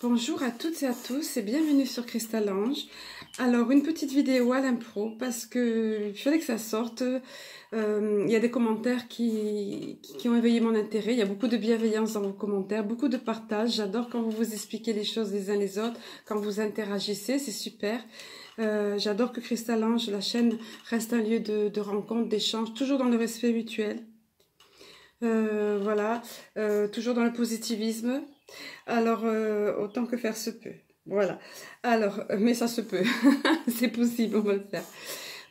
Bonjour à toutes et à tous et bienvenue sur Cristal Ange. Alors une petite vidéo à l'impro parce que il fallait que ça sorte. Il y a des commentaires qui ont éveillé mon intérêt. Il y a beaucoup de bienveillance dans vos commentaires, beaucoup de partage. J'adore quand vous vous expliquez les choses les uns les autres, quand vous interagissez, c'est super. J'adore que Cristal Ange, la chaîne, reste un lieu de rencontre, d'échange, toujours dans le respect mutuel. Voilà, toujours dans le positivisme. Alors, autant que faire se peut. Voilà. Alors, mais ça se peut. C'est possible, on va le faire.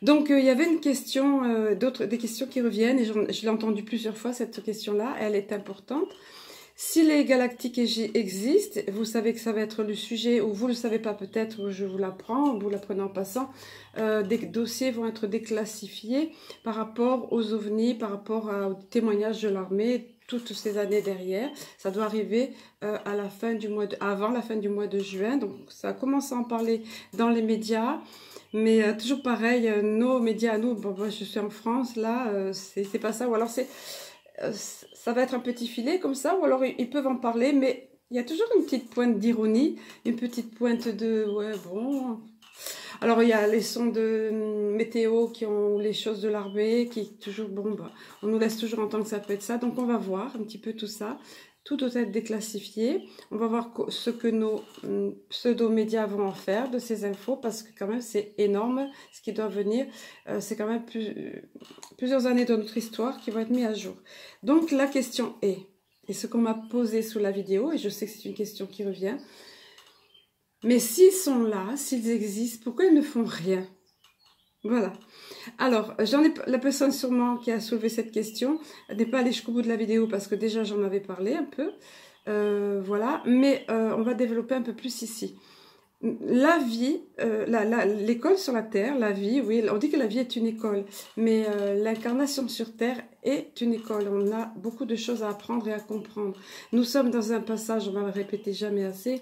Donc, il y avait une question, des questions qui reviennent, et je l'ai entendue plusieurs fois, cette question-là. Elle est importante. Si les galactiques existent, vous savez que ça va être le sujet, ou vous ne le savez pas peut-être, je vous l'apprends, vous l'apprenez en passant, des dossiers vont être déclassifiés par rapport aux ovnis, par rapport aux témoignages de l'armée, toutes ces années derrière. Ça doit arriver à la fin du mois avant la fin du mois de juin, donc ça commence à en parler dans les médias. Mais toujours pareil, nos médias à nous, bon, moi je suis en France, là, c'est pas ça, ou alors ça va être un petit filet comme ça, ou alors ils peuvent en parler, mais il y a toujours une petite pointe d'ironie, une petite pointe de, ouais, bon. Alors il y a les sons de météo qui ont les choses de l'armée, qui toujours, bon, bah, on nous laisse toujours entendre que ça peut être ça, donc on va voir un petit peu tout ça. Tout doit être déclassifié. On va voir ce que nos pseudo-médias vont en faire de ces infos, parce que quand même c'est énorme ce qui doit venir. C'est quand même plusieurs années de notre histoire qui vont être mis à jour. Donc la question est, et ce qu'on m'a posé sous la vidéo, et je sais que c'est une question qui revient, mais s'ils sont là, s'ils existent, pourquoi ils ne font rien? Voilà. Alors, la personne sûrement qui a soulevé cette question n'est pas allée jusqu'au bout de la vidéo parce que déjà j'en avais parlé un peu. Voilà, mais on va développer un peu plus ici. La vie, l'école sur la Terre, la vie, oui, on dit que la vie est une école, mais l'incarnation sur Terre est une école. On a beaucoup de choses à apprendre et à comprendre. Nous sommes dans un passage, on va le répéter jamais assez,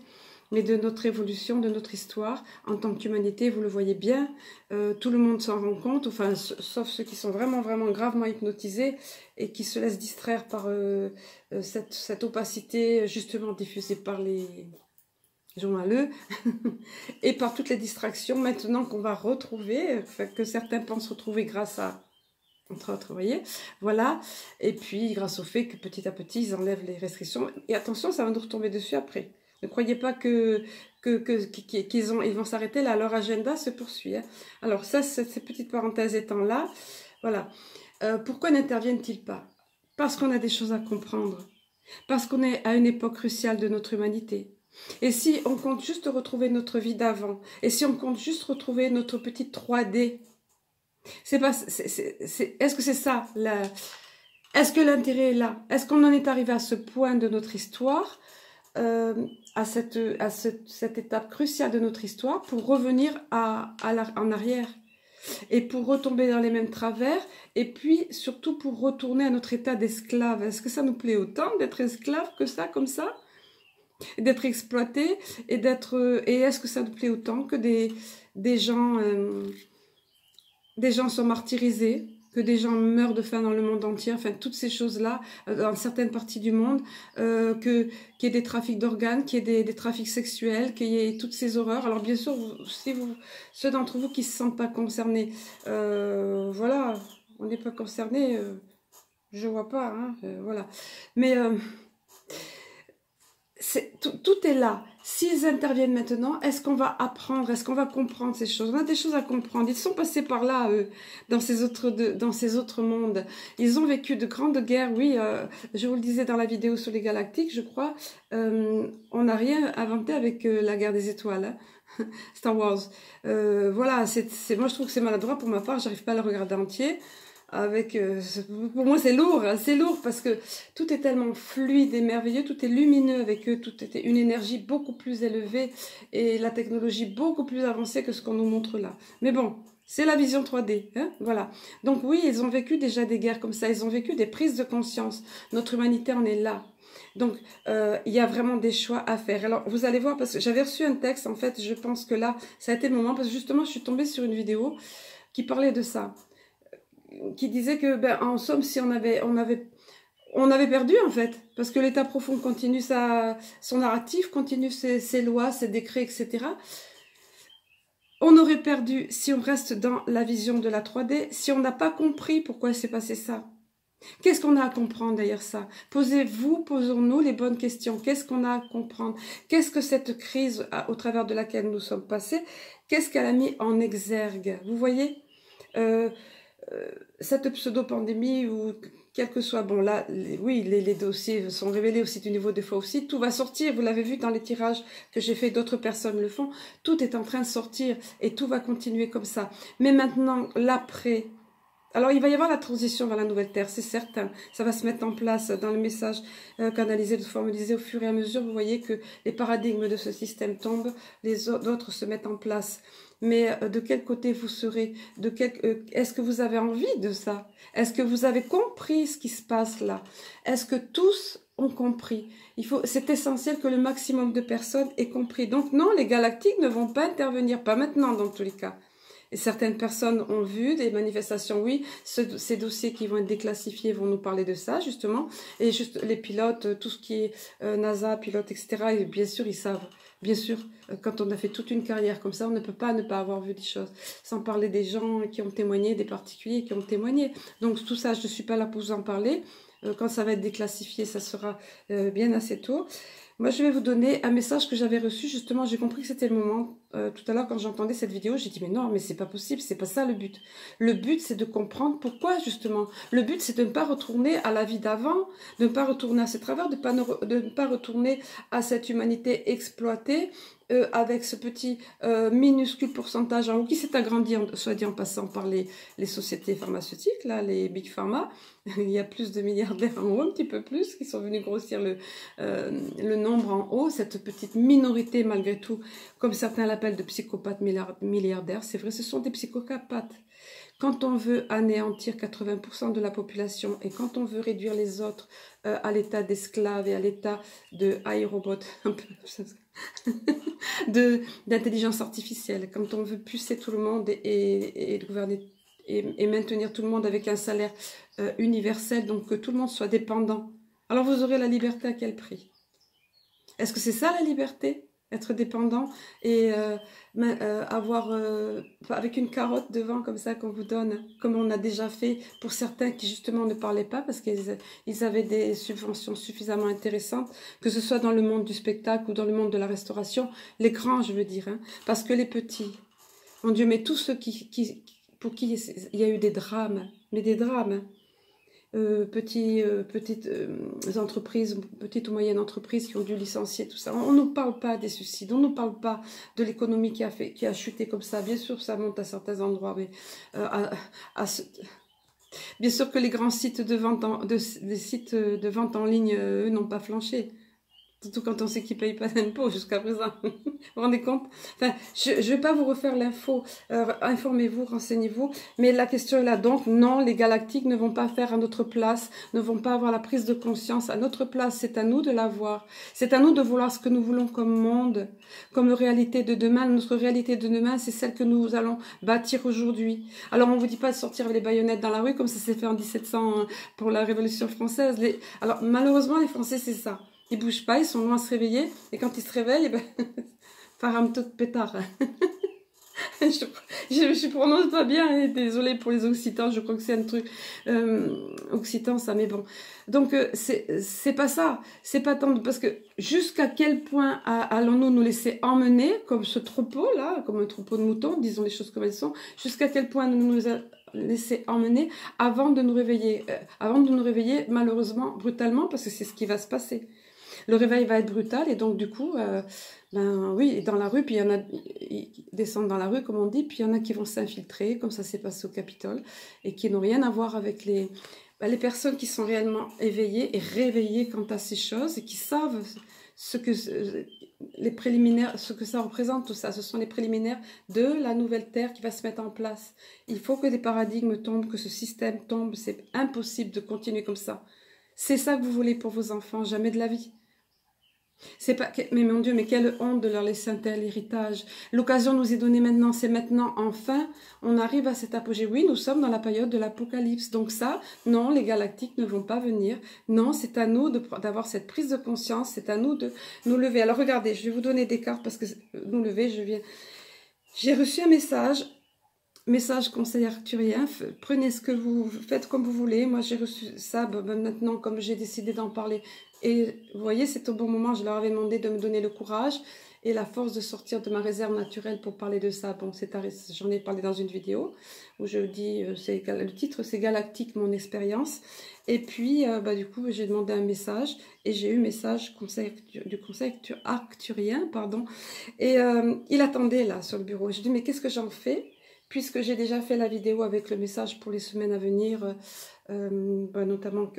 mais de notre évolution, de notre histoire, en tant qu'humanité, vous le voyez bien, tout le monde s'en rend compte, enfin, sauf ceux qui sont vraiment, vraiment gravement hypnotisés et qui se laissent distraire par cette opacité, justement diffusée par les journaleux, et par toutes les distractions, maintenant qu'on va retrouver, enfin, que certains pensent retrouver grâce à, entre autres, vous voyez, voilà, et puis grâce au fait que petit à petit, ils enlèvent les restrictions, et attention, ça va nous retomber dessus après. Ne croyez pas qu'ils vont s'arrêter là, leur agenda se poursuit. Hein. Alors ça, ces petites parenthèses étant là, voilà. Pourquoi n'interviennent-ils pas? Parce qu'on a des choses à comprendre. Parce qu'on est à une époque cruciale de notre humanité. Et si on compte juste retrouver notre vie d'avant, et si on compte juste retrouver notre petite 3D, est-ce que c'est ça? Est-ce que l'intérêt est là? Est-ce qu'on en est arrivé à ce point de notre histoire, à cette étape cruciale de notre histoire, pour revenir en arrière et pour retomber dans les mêmes travers, et puis surtout pour retourner à notre état d'esclave? Est-ce que ça nous plaît autant d'être esclave que ça, comme ça, d'être exploité, et est-ce que ça nous plaît autant que des gens sont martyrisés, que des gens meurent de faim dans le monde entier, enfin toutes ces choses-là, dans certaines parties du monde, qu'il y ait des trafics d'organes, qu'il y ait des trafics sexuels, qu'il y ait toutes ces horreurs. Alors bien sûr, ceux d'entre vous qui ne se sentent pas concernés, voilà, on n'est pas concernés, je vois pas, hein, voilà. Mais tout est là. S'ils interviennent maintenant, est-ce qu'on va apprendre, est-ce qu'on va comprendre ces choses? On a des choses à comprendre. Ils sont passés par là, eux, dans ces autres mondes. Ils ont vécu de grandes guerres, oui. Je vous le disais dans la vidéo sur les galactiques, je crois. On n'a rien inventé avec la guerre des étoiles, hein. Star Wars. Voilà, moi je trouve que c'est maladroit pour ma part. J'arrive pas à le regarder entier. Pour moi c'est lourd parce que tout est tellement fluide et merveilleux, tout est lumineux avec eux, tout était une énergie beaucoup plus élevée et la technologie beaucoup plus avancée que ce qu'on nous montre là. Mais bon, c'est la vision 3D, hein, voilà. Donc oui, ils ont vécu déjà des guerres comme ça, ils ont vécu des prises de conscience. Notre humanité en est là. Donc, il y a vraiment des choix à faire. Alors, vous allez voir, parce que j'avais reçu un texte, en fait, je pense que là, ça a été le moment, parce que justement, je suis tombée sur une vidéo qui parlait de ça, qui disait que, ben, en somme, si on avait on avait perdu en fait, parce que l'État profond continue son narratif, continue ses lois, ses décrets, etc. On aurait perdu si on reste dans la vision de la 3D, si on n'a pas compris pourquoi il s'est passé ça. Qu'est-ce qu'on a à comprendre derrière ça? Posons-nous les bonnes questions. Qu'est-ce qu'on a à comprendre? Qu'est-ce que cette crise au travers de laquelle nous sommes passés, qu'est-ce qu'elle a mis en exergue? Vous voyez, cette pseudo-pandémie ou quel que soit, bon là, oui, les dossiers sont révélés aussi du niveau des fois aussi, tout va sortir, vous l'avez vu dans les tirages que j'ai fait, d'autres personnes le font, tout est en train de sortir et tout va continuer comme ça. Mais maintenant, l'après, alors il va y avoir la transition vers la nouvelle terre, c'est certain, ça va se mettre en place dans le message canalisé, formalisé au fur et à mesure, vous voyez que les paradigmes de ce système tombent, les autres se mettent en place. Mais de quel côté vous serez? Est-ce que vous avez envie de ça? Est-ce que vous avez compris ce qui se passe là? Est-ce que tous ont compris? C'est essentiel que le maximum de personnes aient compris. Donc non, les galactiques ne vont pas intervenir, pas maintenant dans tous les cas. Et certaines personnes ont vu des manifestations, oui, ces dossiers qui vont être déclassifiés vont nous parler de ça, justement. Et juste les pilotes, tout ce qui est NASA, pilotes, etc., et bien sûr, ils savent. Bien sûr, quand on a fait toute une carrière comme ça, on ne peut pas ne pas avoir vu des choses. Sans parler des gens qui ont témoigné, des particuliers qui ont témoigné. Donc tout ça, je ne suis pas là pour vous en parler. Quand ça va être déclassifié, ça sera bien assez tôt. Moi, je vais vous donner un message que j'avais reçu. Justement, j'ai compris que c'était le moment. Tout à l'heure, quand j'entendais cette vidéo, j'ai dit, mais non, mais c'est pas possible, c'est pas ça le but. Le but, c'est de comprendre pourquoi, justement. Le but, c'est de ne pas retourner à la vie d'avant, de ne pas retourner à ses travers, de ne pas retourner à cette humanité exploitée, avec ce petit minuscule pourcentage en haut qui s'est agrandi, soit dit en passant, par les sociétés pharmaceutiques, là, les big pharma. Il y a plus de milliardaires en haut, un petit peu plus, qui sont venus grossir le nombre en haut, cette petite minorité malgré tout, comme certains l'appellent, de psychopathes milliardaires. C'est vrai, ce sont des psychopathes. Quand on veut anéantir 80% de la population et quand on veut réduire les autres à l'état d'esclaves et à l'état de iRobot, d'intelligence artificielle, quand on veut pucer tout le monde et gouverner et maintenir tout le monde avec un salaire universel, donc que tout le monde soit dépendant, alors vous aurez la liberté à quel prix? Est-ce que c'est ça la liberté? Être dépendant et avoir avec une carotte devant comme ça qu'on vous donne, comme on a déjà fait pour certains qui justement ne parlaient pas parce qu'ils avaient des subventions suffisamment intéressantes, que ce soit dans le monde du spectacle ou dans le monde de la restauration, les grands je veux dire, hein, parce que les petits, mon Dieu, mais tous ceux pour qui il y a eu des drames, mais des drames, hein. Petites entreprises, petites ou moyennes entreprises qui ont dû licencier, tout ça. On ne nous parle pas des suicides, on ne nous parle pas de l'économie qui a chuté comme ça. Bien sûr, ça monte à certains endroits, mais bien sûr que les grands sites de vente en ligne, eux, n'ont pas flanché. Surtout quand on sait qu'ils ne payent pas d'impôts jusqu'à présent. Vous vous rendez compte? Enfin, je ne vais pas vous refaire l'info. Informez-vous, renseignez-vous. Mais la question est là. Donc, non, les galactiques ne vont pas faire à notre place, ne vont pas avoir la prise de conscience à notre place. C'est à nous de l'avoir. C'est à nous de vouloir ce que nous voulons comme monde, comme réalité de demain. Notre réalité de demain, c'est celle que nous allons bâtir aujourd'hui. Alors, on ne vous dit pas de sortir les baïonnettes dans la rue comme ça s'est fait en 1700 pour la Révolution française. Alors, malheureusement, les Français, c'est ça. Ils bougent pas, ils sont loin à se réveiller. Et quand ils se réveillent, eh ben, faramto de pétard. je prononce pas bien, hein, désolée pour les Occitans, je crois que c'est un truc occitan ça, mais bon. Donc c'est pas ça, c'est pas tant parce que jusqu'à quel point allons-nous nous laisser emmener comme ce troupeau là, comme un troupeau de moutons, disons les choses comme elles sont, jusqu'à quel point nous laisser emmener avant de nous réveiller, malheureusement brutalement parce que c'est ce qui va se passer. Le réveil va être brutal et donc du coup, ben oui, dans la rue, puis il y en a, ils descendent dans la rue comme on dit, puis il y en a qui vont s'infiltrer, comme ça s'est passé au Capitole, et qui n'ont rien à voir avec les personnes qui sont réellement éveillées et réveillées quant à ces choses et qui savent ce que les préliminaires, ce que ça représente, tout ça, ce sont les préliminaires de la nouvelle terre qui va se mettre en place. Il faut que des paradigmes tombent, que ce système tombe, c'est impossible de continuer comme ça. C'est ça que vous voulez pour vos enfants, jamais de la vie. C'est pas, mais mon Dieu, mais quelle honte de leur laisser un tel héritage. L'occasion nous est donnée maintenant, c'est maintenant, enfin, on arrive à cet apogée. Oui, nous sommes dans la période de l'apocalypse. Donc ça, non, les galactiques ne vont pas venir. Non, c'est à nous d'avoir cette prise de conscience, c'est à nous de nous lever. Alors regardez, je vais vous donner des cartes parce que nous lever, j'ai reçu un message conseil arcturien, prenez ce que vous faites comme vous voulez. Moi, j'ai reçu ça, maintenant, comme j'ai décidé d'en parler. Et vous voyez, c'est au bon moment, je leur avais demandé de me donner le courage et la force de sortir de ma réserve naturelle pour parler de ça. Bon, j'en ai parlé dans une vidéo où je dis, le titre c'est Galactique, mon expérience. Et puis, du coup, j'ai demandé un message et j'ai eu message du conseil arcturien, pardon. Et il attendait là sur le bureau. Je dis, mais qu'est-ce que j'en fais? Puisque j'ai déjà fait la vidéo avec le message pour les semaines à venir, notamment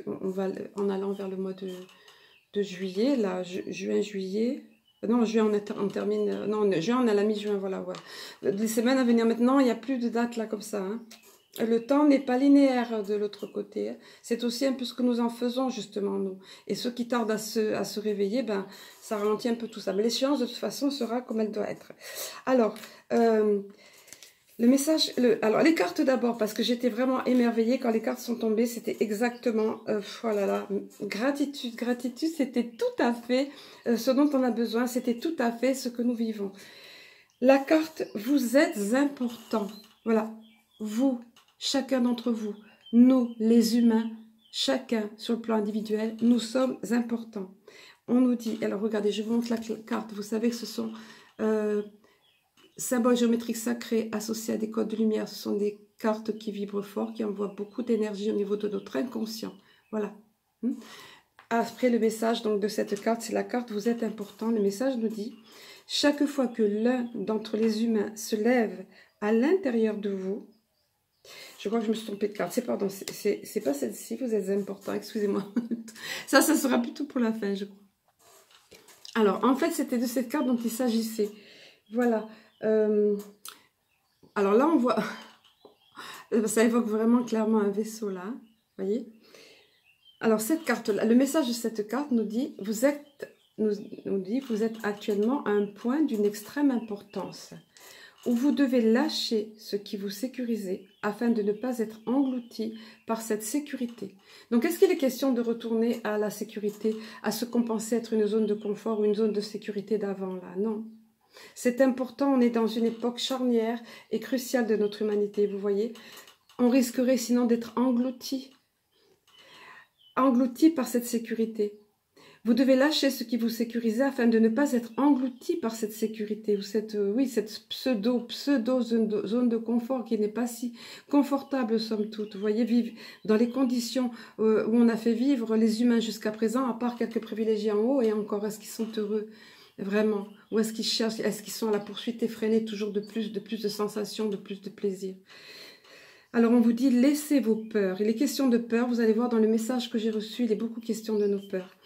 en allant vers le mois de juillet, là, juin, juillet. Non, juin, on termine. Non, juin, on est à la mi-juin, voilà, ouais. Les semaines à venir maintenant, il n'y a plus de date là comme ça. Hein. Le temps n'est pas linéaire de l'autre côté. Hein. C'est aussi un peu ce que nous en faisons, justement, nous. Et ceux qui tardent à se réveiller, ben, ça ralentit un peu tout ça. Mais l'échéance, de toute façon, sera comme elle doit être. Alors, le message, alors les cartes d'abord, parce que j'étais vraiment émerveillée quand les cartes sont tombées, c'était exactement, oh là là, gratitude, gratitude, c'était tout à fait ce dont on a besoin, c'était tout à fait ce que nous vivons. La carte, vous êtes important, voilà, vous, chacun d'entre vous, nous, les humains, chacun sur le plan individuel, nous sommes importants. On nous dit, alors regardez, je vous montre la carte, vous savez que ce sont... symboles géométriques sacrés associés à des codes de lumière, ce sont des cartes qui vibrent fort, qui envoient beaucoup d'énergie au niveau de notre inconscient. Voilà. Après le message donc de cette carte, c'est la carte vous êtes important. Le message nous dit, chaque fois que l'un d'entre les humains se lève à l'intérieur de vous, je crois que je me suis trompée de carte, c'est pas celle-ci, vous êtes important, excusez-moi. ça sera plutôt pour la fin, je crois. Alors, en fait, c'était de cette carte dont il s'agissait. Voilà. Alors là, on voit, ça évoque vraiment clairement un vaisseau là, vous voyez. Alors cette carte-là, le message de cette carte nous dit, vous êtes actuellement à un point d'une extrême importance, où vous devez lâcher ce qui vous sécurisait afin de ne pas être englouti par cette sécurité. Donc est-ce qu'il est question de retourner à la sécurité, à ce qu'on pensait être une zone de confort ou une zone de sécurité d'avant là? Non. C'est important, on est dans une époque charnière et cruciale de notre humanité, vous voyez. On risquerait sinon d'être englouti par cette sécurité. Vous devez lâcher ce qui vous sécurisait afin de ne pas être englouti par cette sécurité ou cette pseudo zone de confort qui n'est pas si confortable somme toute. Vous voyez, vivre dans les conditions où on a fait vivre les humains jusqu'à présent, à part quelques privilégiés en haut, et encore, est-ce qu'ils sont heureux ? Vraiment, ou est-ce qu'ils cherchent, est-ce qu'ils sont à la poursuite effrénée toujours de plus de sensations, de plus de plaisir? Alors on vous dit, laissez vos peurs. Il est question de peur, vous allez voir dans le message que j'ai reçu, il est beaucoup question de nos peurs.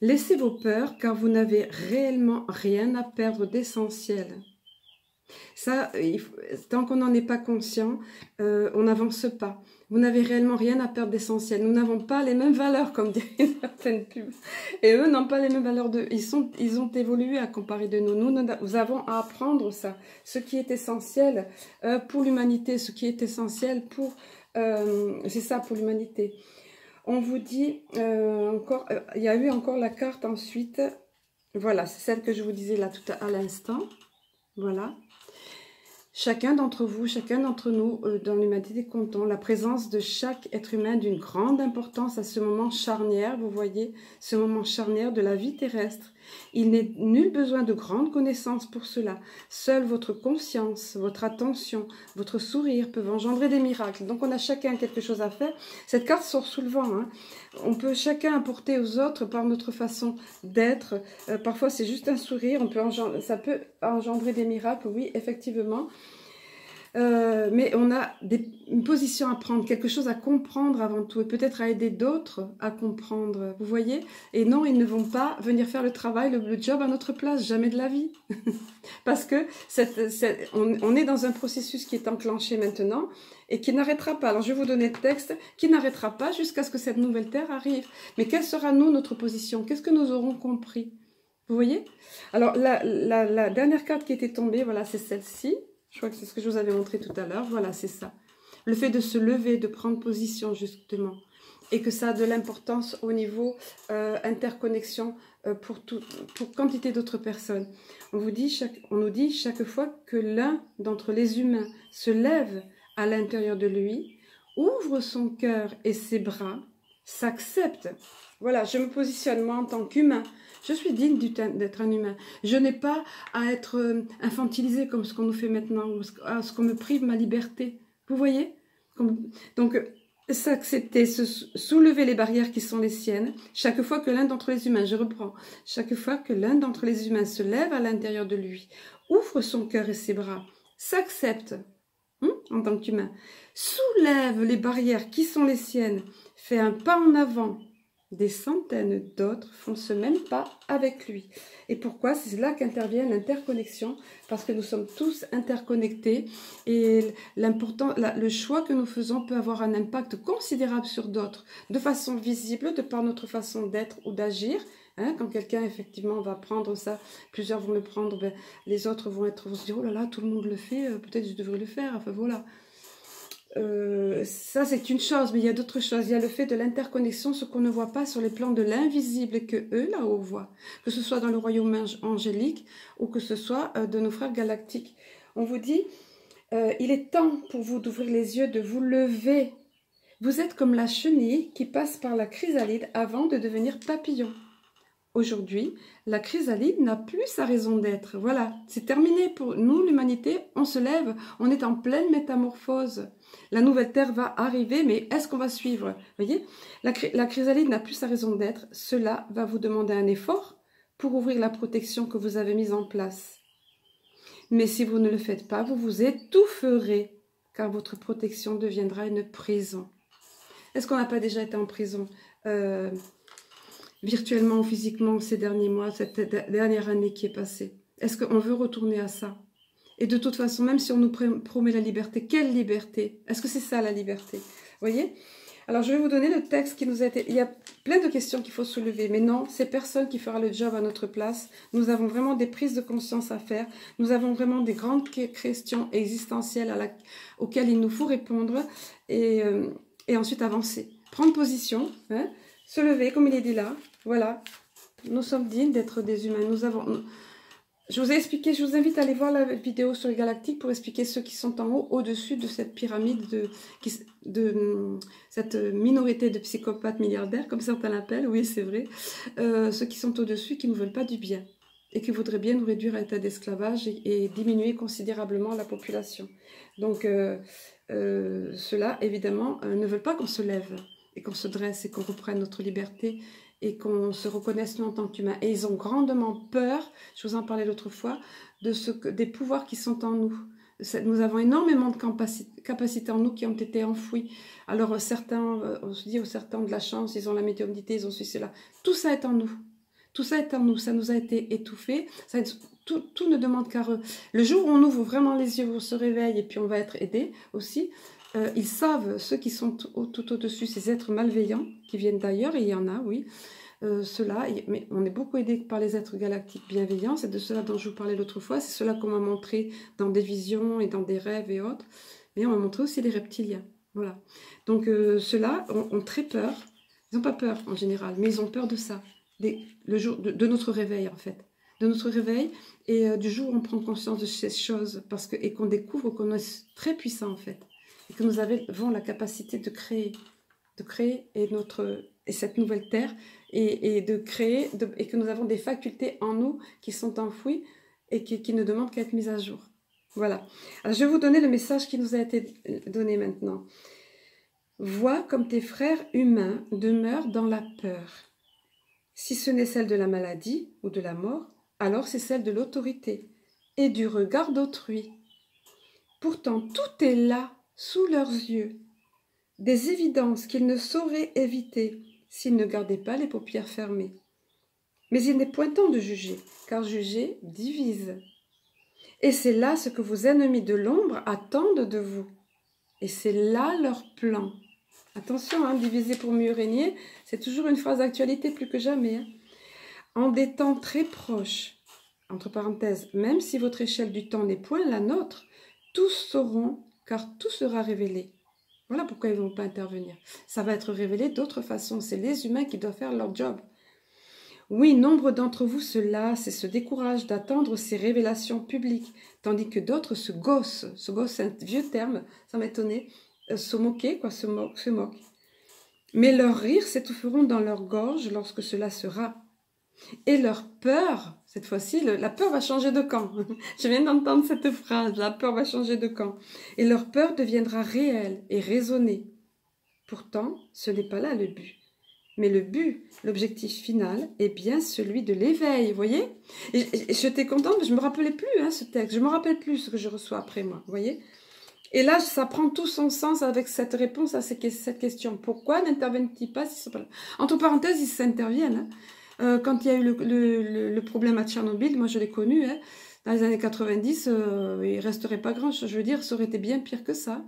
Laissez vos peurs car vous n'avez réellement rien à perdre d'essentiel. Ça, tant qu'on n'en est pas conscient, on n'avance pas. Vous n'avez réellement rien à perdre d'essentiel. Nous n'avons pas les mêmes valeurs, comme dirait certaines pubs. Et eux n'ont pas les mêmes valeurs d'eux. Ils ont évolué à comparer de nous. Nous avons à apprendre ça. Ce qui est essentiel pour l'humanité, ce qui est essentiel pour... c'est ça pour l'humanité. On vous dit encore... il y a eu encore la carte ensuite. Voilà, c'est celle que je vous disais là tout à l'instant. Voilà. Chacun d'entre vous, chacun d'entre nous, dans l'humanité, comptons la présence de chaque être humain d'une grande importance à ce moment charnière, vous voyez, ce moment charnière de la vie terrestre. Il n'est nul besoin de grandes connaissances pour cela. Seule votre conscience, votre attention, votre sourire peuvent engendrer des miracles. Donc on a chacun quelque chose à faire. Cette carte sort sous le vent. Hein. On peut chacun apporter aux autres par notre façon d'être. Parfois c'est juste un sourire, ça peut engendrer des miracles, oui, effectivement. Mais on a une position à prendre, quelque chose à comprendre avant tout, et peut-être à aider d'autres à comprendre, vous voyez. Et non, ils ne vont pas venir faire le travail, le job à notre place, jamais de la vie. Parce que on est dans un processus qui est enclenché maintenant et qui n'arrêtera pas. Alors je vais vous donner le texte, qui n'arrêtera pas jusqu'à ce que cette nouvelle terre arrive. Mais quelle sera notre position? Qu'est-ce que nous aurons compris? Vous voyez? Alors, la dernière carte qui était tombée, voilà, c'est celle-ci. Je crois que c'est ce que je vous avais montré tout à l'heure. Voilà, c'est ça. Le fait de se lever, de prendre position, justement. Et que ça a de l'importance au niveau interconnexion pour quantité d'autres personnes. On nous dit chaque fois que l'un d'entre les humains se lève à l'intérieur de lui, ouvre son cœur et ses bras, s'accepte. Voilà, je me positionne moi en tant qu'humain. Je suis digne d'être un humain. Je n'ai pas à être infantilisée comme ce qu'on nous fait maintenant, ou ce qu'on me prive ma liberté. Vous voyez? Donc, s'accepter, se soulever les barrières qui sont les siennes, chaque fois que l'un d'entre les humains, je reprends, chaque fois que l'un d'entre les humains se lève à l'intérieur de lui, ouvre son cœur et ses bras, s'accepte en tant qu'humain, soulève les barrières qui sont les siennes, fait un pas en avant, des centaines d'autres font ce même pas avec lui. Et pourquoi? C'est là qu'intervient l'interconnexion, parce que nous sommes tous interconnectés et le choix que nous faisons peut avoir un impact considérable sur d'autres, de façon visible, de par notre façon d'être ou d'agir. Quand quelqu'un effectivement va prendre ça, plusieurs vont le prendre, ben, les autres vont se dire oh là là, tout le monde le fait, peut-être je devrais le faire, enfin voilà. Ça c'est une chose, mais il y a d'autres choses. Il y a le fait de l'interconnexion, ce qu'on ne voit pas sur les plans de l'invisible et que eux là-haut voient, que ce soit dans le royaume angélique ou que ce soit de nos frères galactiques. On vous dit, il est temps pour vous d'ouvrir les yeux, de vous lever. Vous êtes comme la chenille qui passe par la chrysalide avant de devenir papillon. Aujourd'hui, la chrysalide n'a plus sa raison d'être. Voilà, c'est terminé pour nous, l'humanité. On se lève, on est en pleine métamorphose. La nouvelle terre va arriver, mais est-ce qu'on va suivre? Vous voyez, la chrysalide n'a plus sa raison d'être. Cela va vous demander un effort pour ouvrir la protection que vous avez mise en place. Mais si vous ne le faites pas, vous vous étoufferez, car votre protection deviendra une prison. Est-ce qu'on n'a pas déjà été en prison virtuellement ou physiquement ces derniers mois, cette dernière année qui est passée? Est-ce qu'on veut retourner à ça? Et de toute façon, même si on nous promet la liberté, quelle liberté? Est-ce que c'est ça la liberté? Vous voyez? Alors je vais vous donner le texte qui nous a été... Il y a plein de questions qu'il faut soulever, mais non, c'est personne qui fera le job à notre place. Nous avons vraiment des prises de conscience à faire. Nous avons vraiment des grandes questions existentielles auxquelles il nous faut répondre et ensuite avancer. Prendre position, se lever, comme il est dit là. Voilà, nous sommes dignes d'être des humains. Je vous ai expliqué, je vous invite à aller voir la vidéo sur les galactiques pour expliquer ceux qui sont en haut, au-dessus de cette pyramide, de cette minorité de psychopathes milliardaires, comme certains l'appellent, oui c'est vrai, ceux qui sont au-dessus, qui ne veulent pas du bien et qui voudraient bien nous réduire à l'état d'esclavage et diminuer considérablement la population. Donc ceux-là, évidemment, ne veulent pas qu'on se lève et qu'on se dresse et qu'on reprenne notre liberté et qu'on se reconnaisse nous en tant qu'humains. Et ils ont grandement peur, je vous en parlais l'autre fois, des pouvoirs qui sont en nous. Nous avons énormément de capacités en nous qui ont été enfouies. Alors certains, on se dit, certains ont de la chance, ils ont la médiumnité, ils ont ceci, cela. Tout ça est en nous. Tout ça est en nous. Ça nous a été étouffé. Tout ne demande qu'à... Le jour où on ouvre vraiment les yeux, on se réveille et puis on va être aidé aussi. Ils savent, ceux qui sont tout au-dessus, ces êtres malveillants qui viennent d'ailleurs, et il y en a, oui, ceux-là, mais on est beaucoup aidé par les êtres galactiques bienveillants, c'est de cela dont je vous parlais l'autre fois, c'est cela qu'on m'a montré dans des visions et dans des rêves et autres, mais on m'a montré aussi les reptiliens, voilà. Donc ceux-là ont très peur, ils n'ont pas peur en général, mais ils ont peur de ça, le jour de notre réveil en fait. De notre réveil et du jour où on prend conscience de ces choses et qu'on découvre qu'on est très puissant en fait. Et que nous avons la capacité de créer et cette nouvelle terre, et de créer, et que nous avons des facultés en nous qui sont enfouies et qui ne demandent qu'à être mises à jour. Voilà. Alors, je vais vous donner le message qui nous a été donné maintenant. Vois comme tes frères humains demeurent dans la peur. Si ce n'est celle de la maladie ou de la mort, alors c'est celle de l'autorité et du regard d'autrui. Pourtant, tout est là, sous leurs yeux, des évidences qu'ils ne sauraient éviter s'ils ne gardaient pas les paupières fermées. Mais il n'est point temps de juger, car juger divise. Et c'est là ce que vos ennemis de l'ombre attendent de vous. Et c'est là leur plan. Attention, diviser pour mieux régner, c'est toujours une phrase d'actualité plus que jamais. en des temps très proches, entre parenthèses, même si votre échelle du temps n'est point la nôtre, tous sauront, car tout sera révélé. Voilà pourquoi ils ne vont pas intervenir. Ça va être révélé d'autres façons. C'est les humains qui doivent faire leur job. Oui, nombre d'entre vous se lassent et se découragent d'attendre ces révélations publiques, tandis que d'autres se gossent. Se gossent, c'est un vieux terme, ça m'étonnait. Se moquer, quoi, se moquent. Mais leurs rires s'étoufferont dans leur gorge lorsque cela sera. Et leur peur, cette fois-ci, la peur va changer de camp. Je viens d'entendre cette phrase, la peur va changer de camp. Et leur peur deviendra réelle et raisonnée. Pourtant, ce n'est pas là le but. Mais le but, l'objectif final, est bien celui de l'éveil, vous voyez? Et j'étais contente, mais je ne me rappelais plus ce texte. Je ne me rappelle plus ce que je reçois après moi, vous voyez? Et là, ça prend tout son sens avec cette réponse à cette question. Pourquoi n'interviennent-ils pas s'ils sont pas là? Entre parenthèses, ils s'interviennent. Quand il y a eu le problème à Tchernobyl, moi je l'ai connu, hein, dans les années 90, il ne resterait pas grand chose. Je veux dire, ça aurait été bien pire que ça.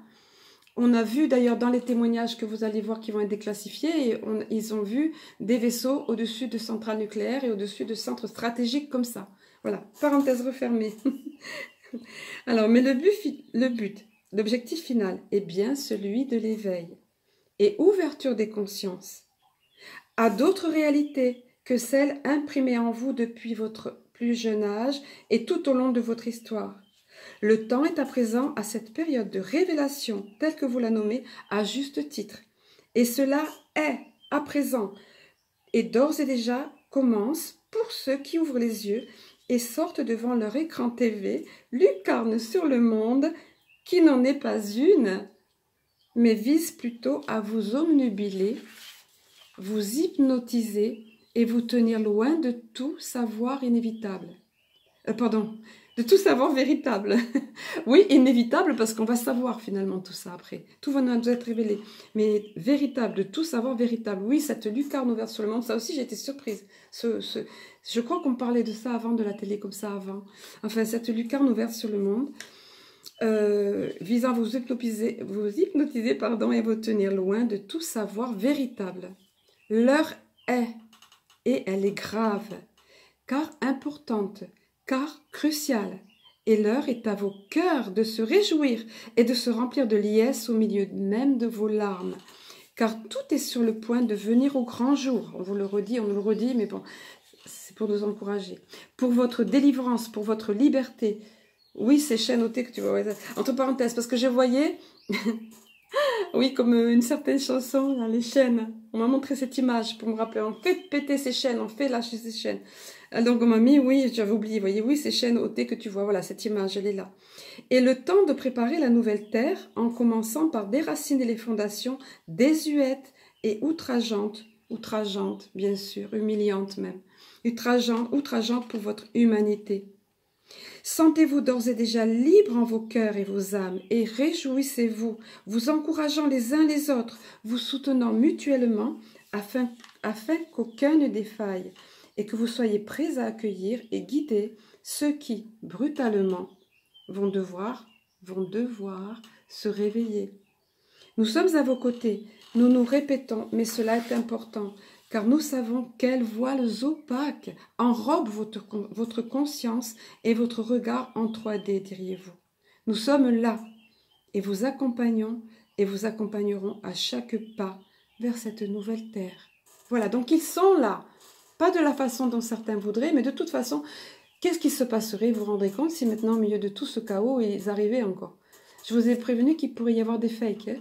On a vu d'ailleurs dans les témoignages que vous allez voir qui vont être déclassifiés, ils ont vu des vaisseaux au-dessus de centrales nucléaires et au-dessus de centres stratégiques comme ça. Voilà, parenthèse refermée. Alors, mais le but, l'objectif final est bien celui de l'éveil et ouverture des consciences à d'autres réalités que celles imprimées en vous depuis votre plus jeune âge et tout au long de votre histoire. Le temps est à présent à cette période de révélation, telle que vous la nommez, à juste titre. Et cela est à présent, et d'ores et déjà commence pour ceux qui ouvrent les yeux et sortent devant leur écran TV, lucarne sur le monde, qui n'en est pas une, mais vise plutôt à vous omnubiler, vous hypnotiser et vous tenir loin de tout savoir inévitable. De tout savoir véritable. Oui, inévitable parce qu'on va savoir finalement tout ça après. Tout va nous être révélé. Mais véritable, de tout savoir véritable. Oui, cette lucarne ouverte sur le monde, ça aussi j'ai été surprise. Je crois qu'on parlait de ça avant, de la télé comme ça avant. Enfin, cette lucarne ouverte sur le monde, visant à vous hypnotiser, et vous tenir loin de tout savoir véritable. L'heure est, et elle est grave, car importante, car cruciale. Et l'heure est à vos cœurs de se réjouir et de se remplir de liesse au milieu même de vos larmes. Car tout est sur le point de venir au grand jour. On vous le redit, on nous le redit, mais bon, c'est pour nous encourager. Pour votre délivrance, pour votre liberté. Oui, ces chaînes ôtées que tu vois, entre parenthèses, parce que je voyais... Oui, comme une certaine chanson, là, les chaînes. On m'a montré cette image pour me rappeler. On fait péter ces chaînes, on fait lâcher ces chaînes. Donc on m'a mis, oui, j'avais oublié, voyez, oui, ces chaînes ôtées que tu vois, voilà, cette image, elle est là. Et le temps de préparer la nouvelle terre, en commençant par déraciner les fondations désuètes et outrageantes, bien sûr, humiliantes même, outrageantes pour votre humanité. Sentez-vous d'ores et déjà libre en vos cœurs et vos âmes et réjouissez-vous, vous encourageant les uns les autres, vous soutenant mutuellement afin qu'aucun ne défaille et que vous soyez prêts à accueillir et guider ceux qui, brutalement, vont devoir se réveiller. Nous sommes à vos côtés, nous nous répétons, mais cela est important, car nous savons quels voiles opaques enrobent votre conscience et votre regard en 3D, diriez-vous. Nous sommes là, et vous accompagnons et vous accompagnerons à chaque pas vers cette nouvelle terre. Voilà, donc ils sont là, pas de la façon dont certains voudraient, mais de toute façon, qu'est-ce qui se passerait, vous vous rendrez compte, si maintenant, au milieu de tout ce chaos, ils arrivaient encore. Je vous ai prévenu qu'il pourrait y avoir des fakes, hein.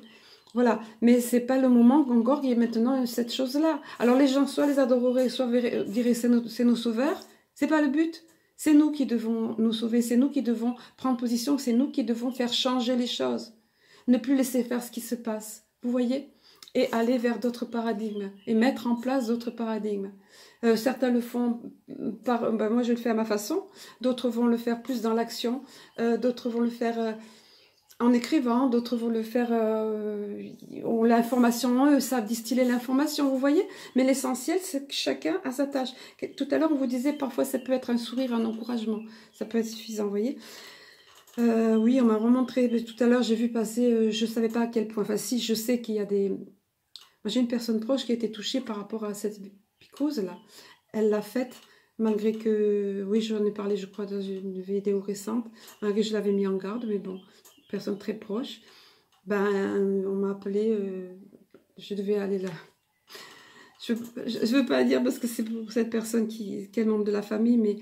Voilà, mais c'est pas le moment encore qu'il y ait maintenant cette chose-là. Alors les gens, soit les adoreraient, soit diraient c'est nos sauveurs. C'est pas le but. C'est nous qui devons nous sauver, c'est nous qui devons prendre position, c'est nous qui devons faire changer les choses. Ne plus laisser faire ce qui se passe, vous voyez? Et aller vers d'autres paradigmes, et mettre en place d'autres paradigmes. Certains le font moi je le fais à ma façon, d'autres vont le faire plus dans l'action, d'autres vont le faire... en écrivant, d'autres vont le faire, ont l'information, eux savent distiller l'information, vous voyez. Mais l'essentiel, c'est que chacun a sa tâche. Tout à l'heure, on vous disait, parfois, ça peut être un sourire, un encouragement. Ça peut être suffisant, vous voyez. Oui, on m'a remontré, tout à l'heure, j'ai vu passer, je ne savais pas à quel point. Enfin, si, je sais qu'il y a des... Moi, j'ai une personne proche qui a été touchée par rapport à cette psychose-là. Elle l'a faite malgré que, oui, j'en ai parlé, je crois, dans une vidéo récente, malgré que je l'avais mis en garde, mais bon, personne très proche, ben, on m'a appelé, je devais aller là. Je ne veux pas dire parce que c'est pour cette personne qui est membre de la famille, mais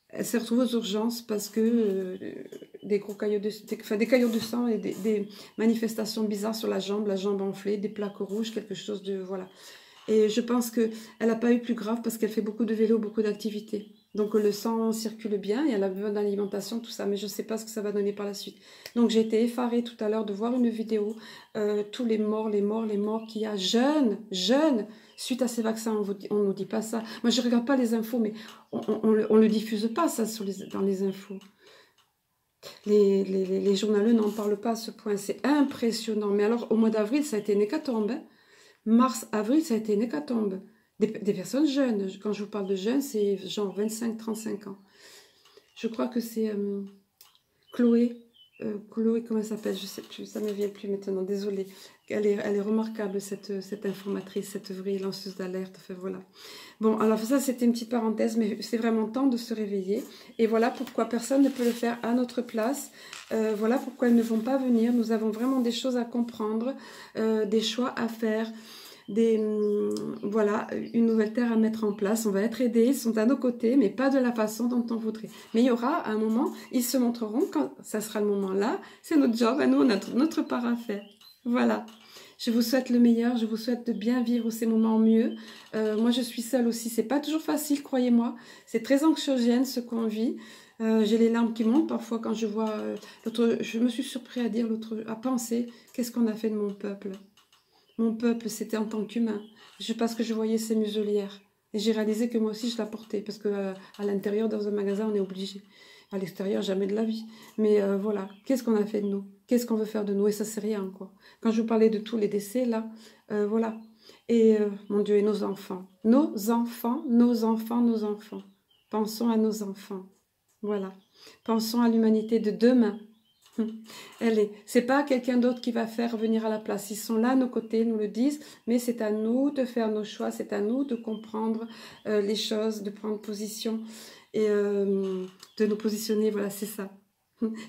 elle s'est retrouvée aux urgences parce que des gros caillots des caillots de sang et des manifestations bizarres sur la jambe enflée, des plaques rouges, quelque chose de... Voilà. Et je pense qu'elle n'a pas eu plus grave parce qu'elle fait beaucoup de vélo, beaucoup d'activités. Donc le sang circule bien et elle a besoin d'alimentation, tout ça. Mais je ne sais pas ce que ça va donner par la suite. Donc j'ai été effarée tout à l'heure de voir une vidéo. Tous les morts qu'il y a jeunes, suite à ces vaccins. On ne nous dit pas ça. Moi je ne regarde pas les infos, mais on le diffuse pas ça dans les infos. Les journaleux n'en parlent pas à ce point. C'est impressionnant. Mais alors au mois d'avril, ça a été une hécatombe. Hein. Mars, avril, ça a été une hécatombe. Des personnes jeunes. Quand je vous parle de jeunes, c'est genre 25-35 ans. Je crois que c'est Chloé. Chloé, comment elle s'appelle? Je ne sais plus, ça ne me vient plus maintenant, désolée. Elle est remarquable, cette informatrice, cette vraie lanceuse d'alerte. Enfin, voilà. Bon, alors ça, c'était une petite parenthèse, mais c'est vraiment temps de se réveiller. Et voilà pourquoi personne ne peut le faire à notre place. Voilà pourquoi ils ne vont pas venir. Nous avons vraiment des choses à comprendre, des choix à faire. Voilà, une nouvelle terre à mettre en place. On va être aidés, ils sont à nos côtés, mais pas de la façon dont on voudrait. Mais il y aura un moment, ils se montreront quand ça sera le moment là. C'est notre job, à nous, on a notre part à faire. Voilà. Je vous souhaite le meilleur, je vous souhaite de bien vivre ces moments mieux. Moi, je suis seule aussi, c'est pas toujours facile, croyez-moi. C'est très anxiogène ce qu'on vit. J'ai les larmes qui montent parfois quand je vois je me suis surpris à penser, qu'est-ce qu'on a fait de mon peuple? Mon peuple, c'était en tant qu'humain. Parce que je voyais ces muselières. Et j'ai réalisé que moi aussi, je la portais. Parce que à l'intérieur, dans un magasin, on est obligé. À l'extérieur, jamais de la vie. Mais voilà, qu'est-ce qu'on a fait de nous? Qu'est-ce qu'on veut faire de nous? Et ça, c'est rien, quoi. Quand je vous parlais de tous les décès, là, voilà. Et, mon Dieu, et nos enfants. Nos enfants, nos enfants, nos enfants. Pensons à nos enfants. Voilà. Pensons à l'humanité de demain. C'est pas quelqu'un d'autre qui va faire venir à la place. Ils sont là à nos côtés, nous le disent, mais c'est à nous de faire nos choix, c'est à nous de comprendre les choses, de prendre position et de nous positionner. Voilà, c'est ça.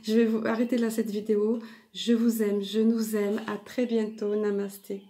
Je vais arrêter là cette vidéo. Je vous aime, je nous aime. À très bientôt. Namasté.